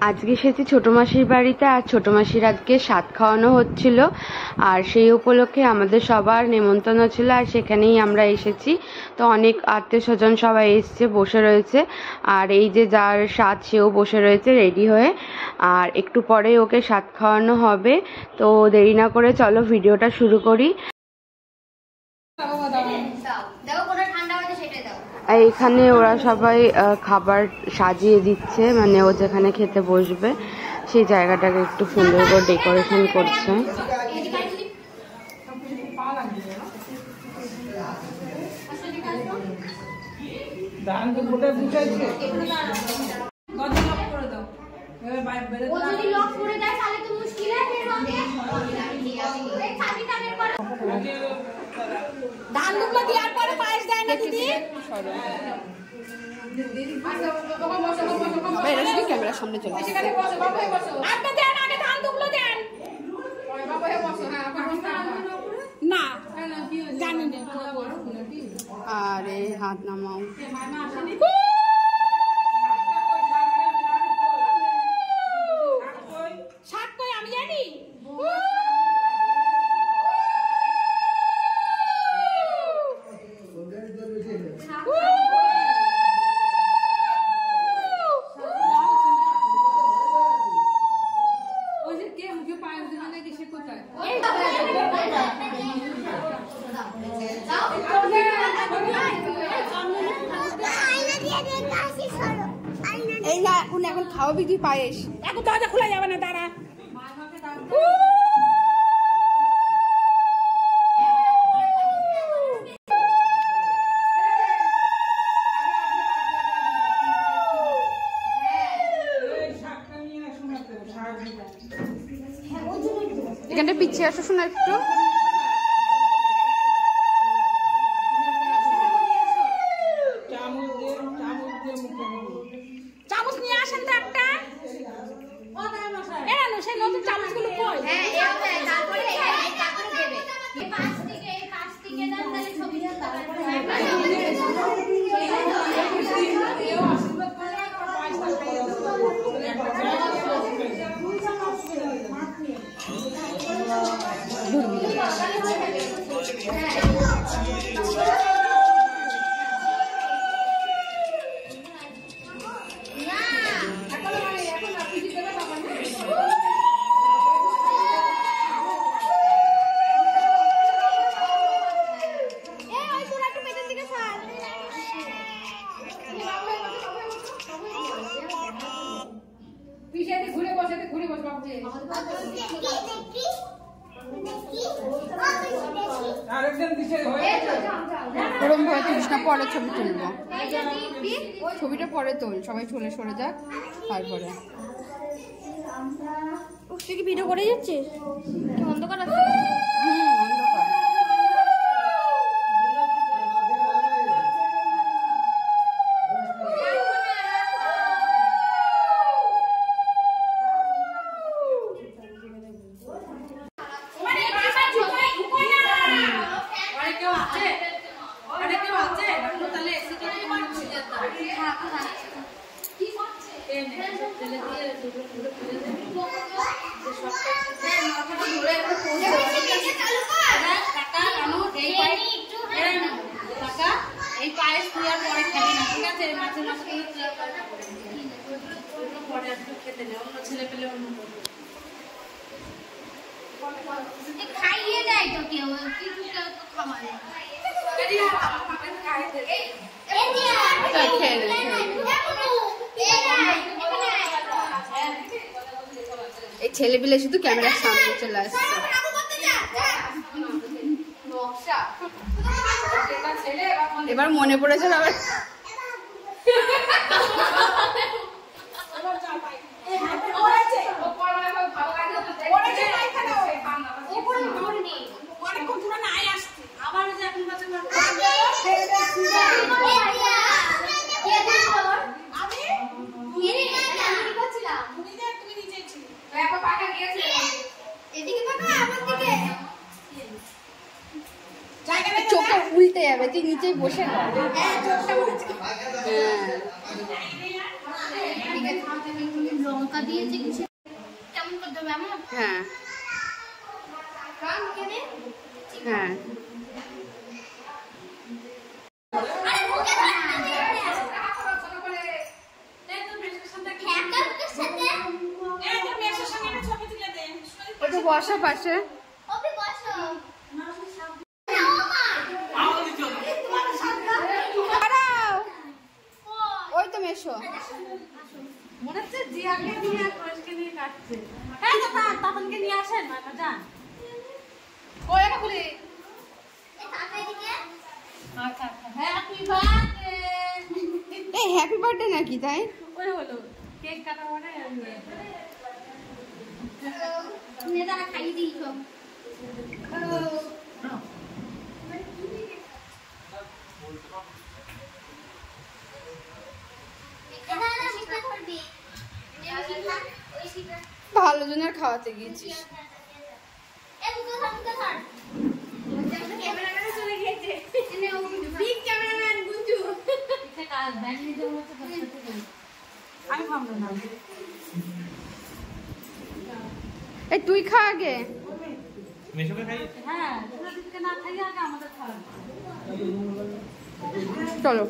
আজকে এসেছি ছোট মাসির বাড়িতে। আর ছোট মাসির আজকে সাত খাওয়ানো হচ্ছিল, আর সেই উপলক্ষে আমাদের সবার নেমন্তন্ন ছিল, আর সেখানেই আমরা এসেছি। তো অনেক আত্মীয় স্বজন সবাই এসছে, বসে রয়েছে। আর এই যে যার সাত, সেও বসে রয়েছে রেডি হয়ে। আর একটু পরে ওকে সাত খাওয়ানো হবে। তো দেরি না করে চলো ভিডিওটা শুরু করি। এইখানে ওরা সবাই খাবার সাজিয়ে দিচ্ছে, মানে ও যেখানে খেতে বসবে সেই জায়গাটাকে একটু সুন্দর করে ডেকোরেশন করছে। ক্যামেরার সামনে চলে না, আরে হাত নামাও। আমি জানি এই না, এখন খাওয়াবি তুই পায়েস। এখন দরজা খোলা যাবে না, দাঁড়া। এখানটা পিছিয়ে আসো শোনা একটু। চামচ নিয়ে আসেন তো একটা। সেই নতুন চামচগুলো কই? ওরম ভাবে তুলিস না, পরে ছবি তুলবো। ছবিটা পরে তোল, সবাই চলে সরে যাক তারপরে। তুই কি ভিডিও করে যাচ্ছিস? অন্ধকার আছে। অন্ধকার। এই পায়েস তুই আর পরে খাবি না, ঠিক আছে? মাছের মাছগুলো তুই আর পরে একটু খেতে নে, অন্য ছেলে পেলে অন্য খাইয়ে দেয় তো কেউ, কিছু কেউ তো খাওয়ায়। এই ছেলে পিলে শুধু ক্যামেরার সামনে চলে আসছে। এবার মনে পড়েছে আবার চোখে উল্টে যাবে, তুই নিচেই বসে লঙ্কা দিয়েছে কিছু কেমন করে দেবে এমন? হ্যাঁ হ্যাঁ ওটা বসা পাশে ওই তো মেশো মনে হচ্ছে জিয়াকে নিয়ে আর কোয়েশকে নিয়ে কাটছে। হ্যাঁ তো তাতনকে নিয়ে আসেন না যান ও এটা খুলে আচ্ছা হ্যাপি বার্থডে এই হ্যাপি বার্থডে নাকি তাই ওই হলো কেক কাটা মানে নেতারা খাইয়ে দিয়েছো ভালো জনের খাওয়াতে গিয়েছিস আমি ভাবলাম না এই তুই খা আগে হ্যাঁ তোরা দিকে না খাইয়ে আগে আমাদের খাওয়া চলো